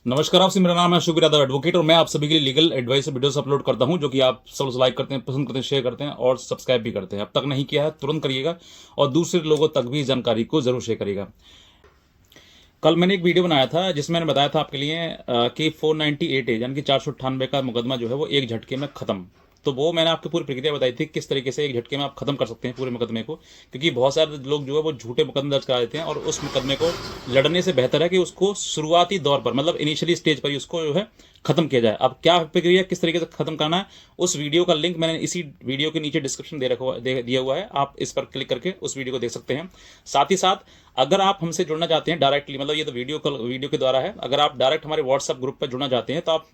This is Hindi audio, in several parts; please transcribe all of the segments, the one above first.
नमस्कार आपसे, मेरा नाम है शुभ यादव एडवोकेट और मैं आप सभी के लिए लीगल एडवाइस वीडियोस अपलोड करता हूं, जो कि आप सब लाइक करते हैं, पसंद करते हैं, शेयर करते हैं और सब्सक्राइब भी करते हैं। अब तक नहीं किया है तुरंत करिएगा और दूसरे लोगों तक भी जानकारी को जरूर शेयर करिएगा। कल मैंने एक वीडियो बनाया था जिसमें मैंने बताया था आपके लिए कि 498 यानी कि 498 का मुकदमा जो है वो एक झटके में खत्म। तो वो मैंने आपको पूरी प्रक्रिया बताई थी किस तरीके से एक झटके में आप खत्म कर सकते हैं पूरे मुकदमे को, क्योंकि बहुत सारे लोग जो है वो झूठे मुकदमे दर्ज करा देते हैं और उस मुकदमे को लड़ने से बेहतर है कि उसको शुरुआती दौर पर, मतलब इनिशियली स्टेज पर ही उसको जो है खत्म किया जाए। अब क्या प्रक्रिया किस तरीके से खत्म करना है, उस वीडियो का लिंक मैंने इसी वीडियो के नीचे डिस्क्रिप्शन दिया हुआ है, आप इस पर क्लिक करके उस वीडियो को देख सकते हैं। साथ ही साथ अगर आप हमसे जुड़ना चाहते हैं डायरेक्टली, मतलब ये तो वीडियो के द्वारा है, अगर आप डायरेक्ट हमारे व्हाट्सएप ग्रुप पर जुड़ना चाहते हैं तो आप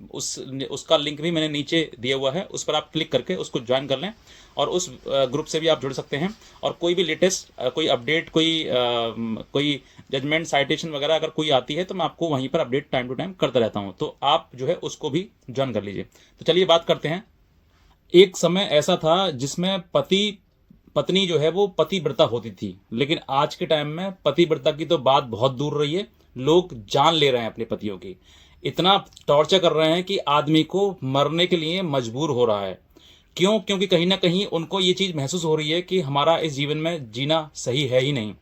उसका लिंक भी मैंने नीचे दिया हुआ है, उस पर आप क्लिक करके उसको ज्वाइन कर लें और उस ग्रुप से भी आप जुड़ सकते हैं। और कोई भी लेटेस्ट कोई अपडेट, कोई जजमेंट साइटेशन वगैरह अगर कोई आती है तो मैं आपको वहीं पर अपडेट टाइम टू टाइम करता रहता हूं, तो आप जो है उसको भी ज्वाइन कर लीजिए। तो चलिए बात करते हैं। एक समय ऐसा था जिसमें पति पत्नी जो है वो पतिव्रता होती थी, लेकिन आज के टाइम में पतिव्रता की तो बात बहुत दूर रही है। लोग जान ले रहे हैं अपने पतियों की, इतना टॉर्चर कर रहे हैं कि आदमी को मरने के लिए मजबूर हो रहा है। क्यों? क्योंकि कहीं ना कहीं उनको ये चीज महसूस हो रही है कि हमारा इस जीवन में जीना सही है ही नहीं,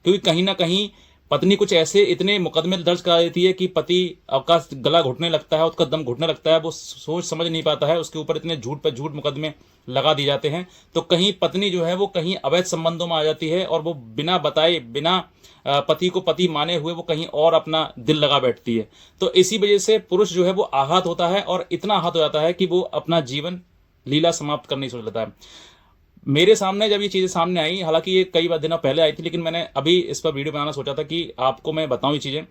क्योंकि कहीं ना कहीं पत्नी कुछ ऐसे इतने मुकदमे दर्ज करा देती है कि पति का गला घुटने लगता है, उसका दम घुटने लगता है, वो सोच समझ नहीं पाता है, उसके ऊपर इतने झूठ पर झूठ मुकदमे लगा दिए जाते हैं। तो कहीं पत्नी जो है वो कहीं अवैध संबंधों में आ जाती है और वो बिना बताए, बिना पति को पति माने हुए वो कहीं और अपना दिल लगा बैठती है। तो इसी वजह से पुरुष जो है वो आहत होता है और इतना आहत हो जाता है कि वो अपना जीवन लीला समाप्त करने की सोच लेता है। मेरे सामने जब ये चीज़ें सामने आई, हालांकि ये कई बार दिनों पहले आई थी, लेकिन मैंने अभी इस पर वीडियो बनाना सोचा था कि आपको मैं बताऊं ये चीज़ें।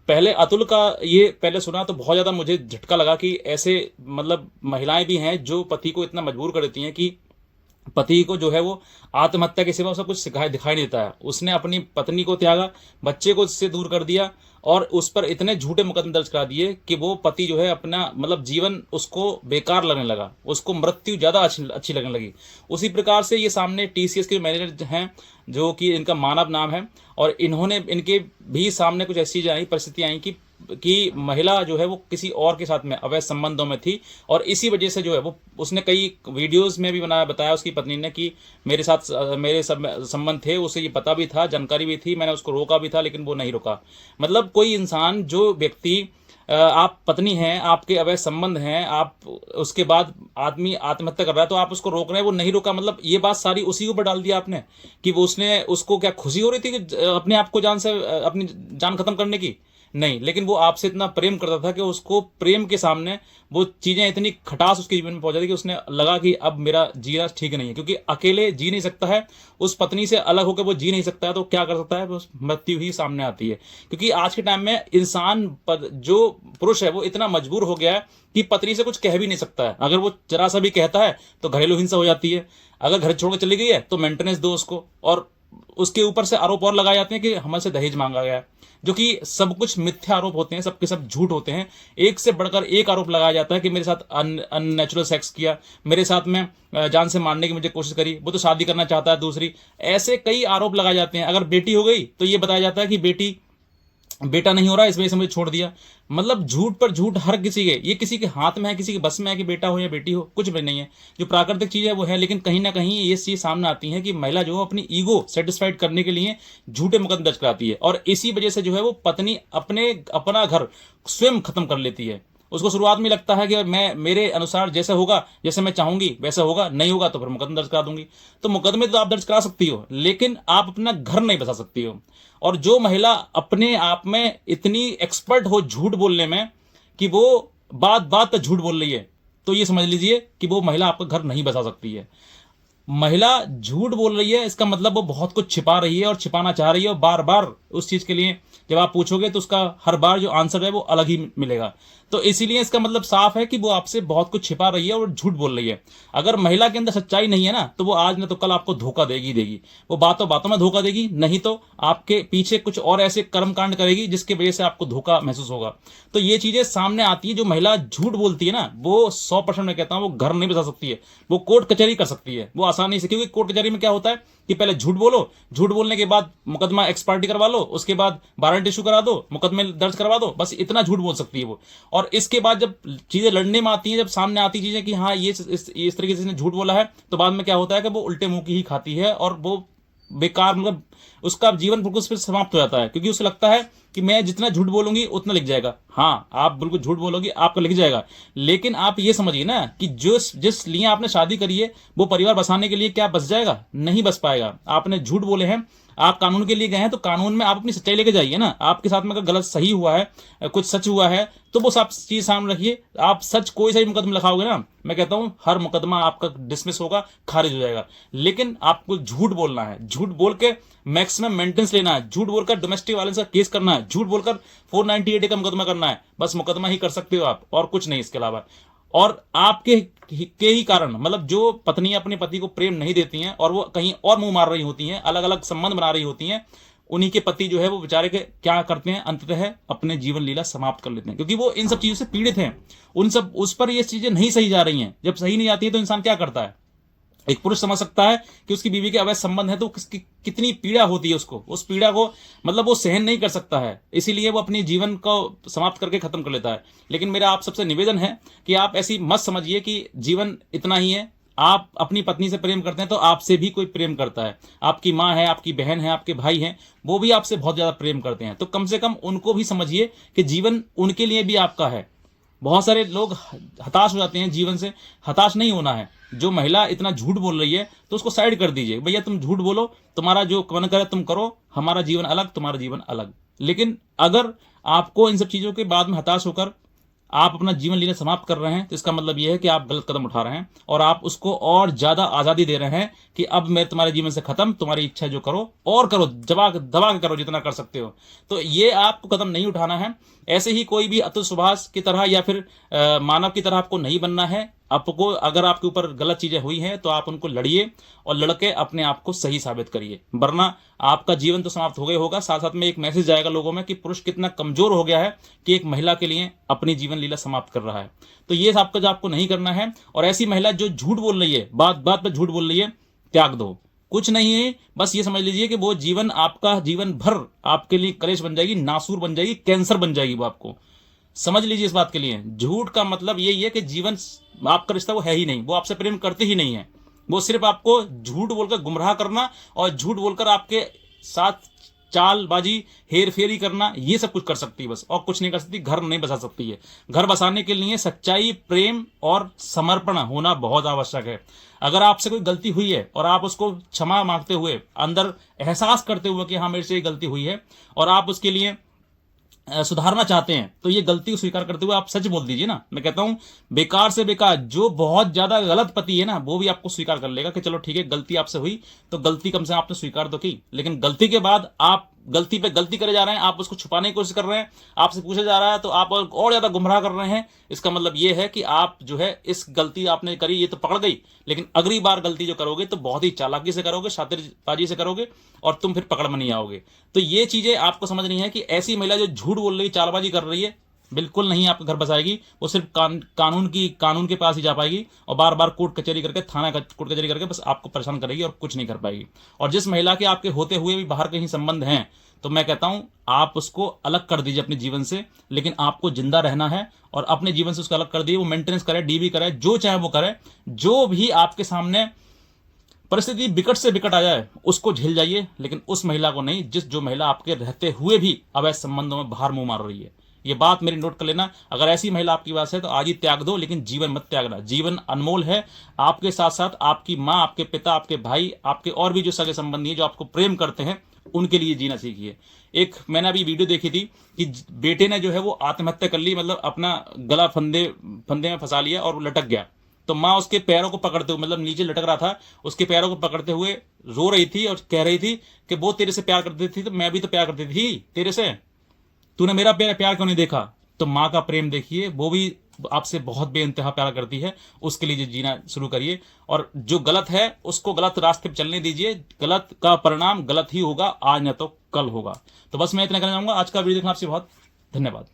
पहले अतुल का ये पहले सुना तो बहुत ज़्यादा मुझे झटका लगा कि ऐसे मतलब महिलाएं भी हैं जो पति को इतना मजबूर कर देती हैं कि पति को जो है वो आत्महत्या के सिवा उसे कुछ दिखाई नहीं देता है। उसने अपनी पत्नी को त्यागा, बच्चे को उससे दूर कर दिया और उस पर इतने झूठे मुकदमे दर्ज करा दिए कि वो पति जो है अपना मतलब जीवन उसको बेकार लगने लगा, उसको मृत्यु ज़्यादा अच्छी लगने लगी। उसी प्रकार से ये सामने टीसीएस के मैनेजर हैं जो कि इनका मानव नाम है, और इनके भी सामने कुछ ऐसी आई परिस्थितियाँ आई कि महिला जो है वो किसी और के साथ में अवैध संबंधों में थी और इसी वजह से जो है वो उसने कई वीडियोस में भी बताया उसकी पत्नी ने कि मेरे साथ मेरे संबंध थे, उसे ये पता भी था, जानकारी भी थी, मैंने उसको रोका भी था लेकिन वो नहीं रुका। मतलब कोई इंसान, जो व्यक्ति आप पत्नी हैं, आपके अवैध संबंध हैं, आप उसके बाद आदमी आत्महत्या कर रहा है तो आप उसको रोक रहे हैं, वो नहीं रोका, मतलब ये बात सारी उसी के ऊपर डाल दिया आपने कि वो उसको क्या खुशी हो रही थी कि अपने आप को जान से अपनी जान खत्म करने की? नहीं, लेकिन वो आपसे इतना प्रेम करता था कि उसको प्रेम के सामने वो चीजें इतनी खटास उसके जीवन में पहुंचा दी कि उसने लगा कि अब मेरा जीना ठीक नहीं है, क्योंकि अकेले जी नहीं सकता है, उस पत्नी से अलग होकर वो जी नहीं सकता है, तो क्या कर सकता है? बस मृत्यु ही सामने आती है। क्योंकि आज के टाइम में इंसान जो पुरुष है वो इतना मजबूर हो गया है कि पत्नी से कुछ कह भी नहीं सकता है। अगर वो जरा सा भी कहता है तो घरेलू हिंसा हो जाती है, अगर घर छोड़कर चली गई है तो मेंटेनेंस दो उसको, और उसके ऊपर से आरोप और लगाए जाते हैं कि हमसे दहेज मांगा गया है, जो कि सब कुछ मिथ्या आरोप होते हैं, सबके सब झूठ होते हैं। एक से बढ़कर एक आरोप लगाया जाता है कि मेरे साथ अननेचुरल सेक्स किया, मेरे साथ में जान से मारने की मुझे कोशिश करी, वो तो शादी करना चाहता है दूसरी, ऐसे कई आरोप लगाए जाते हैं। अगर बेटी हो गई तो ये बताया जाता है कि बेटा नहीं हो रहा, इस वजह से मुझे छोड़ दिया। मतलब झूठ पर झूठ हर किसी के, ये किसी के हाथ में है, किसी के बस में है कि बेटा हो या बेटी हो, कुछ भी नहीं है। जो प्राकृतिक चीज है वो है, लेकिन कहीं ना कहीं ये चीज सामने आती है कि महिला जो है अपनी ईगो सेटिस्फाइड करने के लिए झूठे मुकदमे दर्ज कराती है और इसी वजह से जो है वो पत्नी अपना घर स्वयं खत्म कर लेती है। उसको शुरुआत में लगता है कि मैं मेरे अनुसार जैसे होगा, जैसे मैं चाहूंगी वैसा होगा, नहीं होगा तो फिर मुकदमा दर्ज करा दूंगी। तो मुकदमे तो आप दर्ज करा सकती हो, लेकिन आप अपना घर नहीं बचा सकती हो। और जो महिला अपने आप में इतनी एक्सपर्ट हो झूठ बोलने में कि वो बात बात पर झूठ बोल रही है, तो ये समझ लीजिए कि वो महिला आपका घर नहीं बचा सकती है। महिला झूठ बोल रही है, इसका मतलब वो बहुत कुछ छिपा रही है और छिपाना चाह रही है, और बार बार उस चीज के लिए जब आप पूछोगे तो उसका हर बार जो आंसर है वो अलग ही मिलेगा। तो इसीलिए इसका मतलब साफ है कि वो आपसे बहुत कुछ छिपा रही है और झूठ बोल रही है। अगर महिला के अंदर सच्चाई नहीं है ना, तो वो आज न तो कल आपको धोखा देगी देगी। वो बातों बातों में धोखा देगी, नहीं तो आपके पीछे कुछ और ऐसे कर्म कांड करेगी जिसकी वजह से आपको धोखा महसूस होगा। तो ये चीजें सामने आती है। जो महिला झूठ बोलती है ना, वो 100% मैं कहता हूं वो घर नहीं बचा सकती है, वो कोर्ट कचहरी कर सकती है वो आसानी से, क्योंकि कोर्ट कचहरी में क्या होता है, कि पहले झूठ बोलो, झूठ बोलने के बाद मुकदमा एक्सपार्टी करवा लो, उसके बाद वारंट इशू करा दो, मुकदमे दर्ज करवा दो, बस इतना झूठ बोल सकती है वो। और इसके बाद जब चीजें लड़ने में आती हैं, जब सामने आती चीजें कि हाँ ये इस तरीके से इसने झूठ बोला है, तो बाद में क्या होता है कि वो उल्टे मुंह की ही खाती है और वो बेकार, मतलब उसका जीवन बिल्कुल उस पर समाप्त हो जाता है, क्योंकि उसे लगता है कि मैं जितना झूठ बोलूंगी उतना लिख जाएगा। हाँ, आप बिल्कुल झूठ बोलोगे आपका लिख जाएगा, लेकिन आप ये समझिए ना कि जिस लिए आपने शादी करी है वो परिवार बसाने के लिए क्या बस जाएगा? नहीं बस पाएगा। आपने झूठ बोले हैं, आप कानून के लिए गए हैं, तो कानून में आप अपनी सच्चाई लेके जाइए ना। आपके साथ में अगर गलत सही हुआ है, कुछ सच हुआ है, तो वो सब चीज सामने रखिए। आप सच कोई सा ही मुकदमा लिखाओगे ना, मैं कहता हूं हर मुकदमा आपका डिसमिस होगा, खारिज हो जाएगा। लेकिन आपको झूठ बोलना है, झूठ बोल के मैक्सिमम मेंटेनेंस लेना है, झूठ बोलकर डोमेस्टिक वायलेंस का केस करना है, झूठ बोलकर 498 का मुकदमा करना है, बस मुकदमा ही कर सकते हो आप, और कुछ नहीं इसके अलावा। और आपके के ही कारण, मतलब जो पत्नियां अपने पति को प्रेम नहीं देती हैं और वो कहीं और मुंह मार रही होती हैं, अलग अलग संबंध बना रही होती हैं, उन्हीं के पति जो है वो बेचारे के क्या करते हैं, अंततः अपने जीवन लीला समाप्त कर लेते हैं, क्योंकि वो इन सब चीजों से पीड़ित हैं। उस पर ये चीजें नहीं सही जा रही हैं। जब सही नहीं आती है तो इंसान क्या करता है? एक पुरुष समझ सकता है कि उसकी बीवी के अवैध संबंध है तो किसकी कितनी पीड़ा होती है उसको, उस पीड़ा को मतलब वो सहन नहीं कर सकता है, इसीलिए वो अपने जीवन को समाप्त करके खत्म कर लेता है। लेकिन मेरा आप सबसे निवेदन है कि आप ऐसी मत समझिए कि जीवन इतना ही है। आप अपनी पत्नी से प्रेम करते हैं तो आपसे भी कोई प्रेम करता है, आपकी माँ है, आपकी बहन है, आपके भाई हैं, वो भी आपसे बहुत ज्यादा प्रेम करते हैं। तो कम से कम उनको भी समझिए कि जीवन उनके लिए भी आपका है। बहुत सारे लोग हताश हो जाते हैं जीवन से, हताश नहीं होना है। जो महिला इतना झूठ बोल रही है तो उसको साइड कर दीजिए, भैया तुम झूठ बोलो, तुम्हारा जो मन करे तुम करो, हमारा जीवन अलग, तुम्हारा जीवन अलग। लेकिन अगर आपको इन सब चीजों के बाद में हताश होकर आप अपना जीवन लीला समाप्त कर रहे हैं, तो इसका मतलब यह है कि आप गलत कदम उठा रहे हैं और आप उसको और ज्यादा आजादी दे रहे हैं कि अब मैं तुम्हारे जीवन से खत्म, तुम्हारी इच्छा जो करो और करो, दबा के करो जितना कर सकते हो। तो ये आपको कदम नहीं उठाना है। ऐसे ही कोई भी अतुल सुभाष की तरह या फिर मानव की तरह आपको नहीं बनना है। आपको अगर आपके ऊपर गलत चीजें हुई हैं तो आप उनको लड़िए और लड़के अपने आप को सही साबित करिए, वरना आपका जीवन तो समाप्त हो गया होगा। साथ साथ में एक मैसेज जाएगा लोगों में कि पुरुष कितना कमजोर हो गया है कि एक महिला के लिए अपनी जीवन लीला समाप्त कर रहा है। तो ये आपका जो आपको नहीं करना है। और ऐसी महिला जो झूठ बोल रही है, बात बात पर झूठ बोल रही है, त्याग दो। कुछ नहीं है, बस ये समझ लीजिए कि वो जीवन आपका जीवन भर आपके लिए कलेश बन जाएगी, नासूर बन जाएगी, कैंसर बन जाएगी। वो आपको समझ लीजिए इस बात के लिए। झूठ का मतलब यही है कि जीवन आपका रिश्ता वो है ही नहीं, वो आपसे प्रेम करते ही नहीं है। वो सिर्फ आपको झूठ बोलकर गुमराह करना और झूठ बोलकर आपके साथ चालबाजी, हेर फेरी करना, ये सब कुछ कर सकती है बस, और कुछ नहीं कर सकती। घर नहीं बसा सकती है। घर बसाने के लिए सच्चाई, प्रेम और समर्पण होना बहुत आवश्यक है। अगर आपसे कोई गलती हुई है और आप उसको क्षमा मांगते हुए, अंदर एहसास करते हुए कि हाँ मेरे से ये गलती हुई है, और आप उसके लिए सुधारना चाहते हैं, तो ये गलती को स्वीकार करते हुए आप सच बोल दीजिए ना। मैं कहता हूं बेकार से बेकार जो बहुत ज्यादा गलत पति है ना, वो भी आपको स्वीकार कर लेगा कि चलो ठीक है, गलती आपसे हुई तो गलती कम से कम आपने स्वीकार तो की। लेकिन गलती के बाद आप गलती पे गलती करे जा रहे हैं, आप उसको छुपाने की कोशिश कर रहे हैं, आपसे पूछा जा रहा है तो आप और ज्यादा गुमराह कर रहे हैं। इसका मतलब ये है कि आप जो है इस गलती आपने करी, ये तो पकड़ गई, लेकिन अगली बार गलती जो करोगे तो बहुत ही चालाकी से करोगे, शातिरबाजी से करोगे, और तुम फिर पकड़ में नहीं आओगे। तो ये चीजें आपको समझनी है कि ऐसी महिला जो झूठ बोल रही, चालबाजी कर रही है, बिल्कुल नहीं आपके घर बसाएगी। वो सिर्फ कानून के पास ही जा पाएगी और बार बार कोर्ट कचहरी करके, कोर्ट कचहरी करके बस आपको परेशान करेगी और कुछ नहीं कर पाएगी। और जिस महिला के आपके होते हुए भी बाहर कहीं संबंध हैं, तो मैं कहता हूं आप उसको अलग कर दीजिए अपने जीवन से। लेकिन आपको जिंदा रहना है और अपने जीवन से उसको अलग कर दीजिए। वो मेंटेनेंस करे, डीबी करे, जो चाहे वो करे। जो भी आपके सामने परिस्थिति बिकट से बिकट आ जाए उसको झेल जाइए, लेकिन उस महिला को नहीं जो महिला आपके रहते हुए भी अवैध संबंधों में बाहर मुंह मार रही है। ये बात मेरी नोट कर लेना। अगर ऐसी महिला आपकी पास है तो आज ही त्याग दो, लेकिन जीवन मत त्यागना। जीवन अनमोल है। आपके साथ साथ आपकी माँ, आपके पिता, आपके भाई, आपके और भी जो सगे संबंधी हैं जो आपको प्रेम करते हैं, उनके लिए जीना सीखिए। एक मैंने अभी वीडियो देखी थी कि बेटे ने जो है वो आत्महत्या कर ली, मतलब अपना गला फंदे में फंसा लिया और वो लटक गया। तो माँ उसके पैरों को पकड़ते हुए, मतलब नीचे लटक रहा था, उसके पैरों को पकड़ते हुए रो रही थी और कह रही थी कि वो तेरे से प्यार करती थी तो मैं भी तो प्यार करती थी तेरे से, तूने मेरा प्यार क्यों नहीं देखा। तो माँ का प्रेम देखिए, वो भी आपसे बहुत बेइंतहा प्यार करती है। उसके लिए जीना शुरू करिए और जो गलत है उसको गलत रास्ते पर चलने दीजिए। गलत का परिणाम गलत ही होगा, आज न तो कल होगा। तो बस मैं इतना कहना चाहूंगा। आज का वीडियो देखना आपसे बहुत धन्यवाद।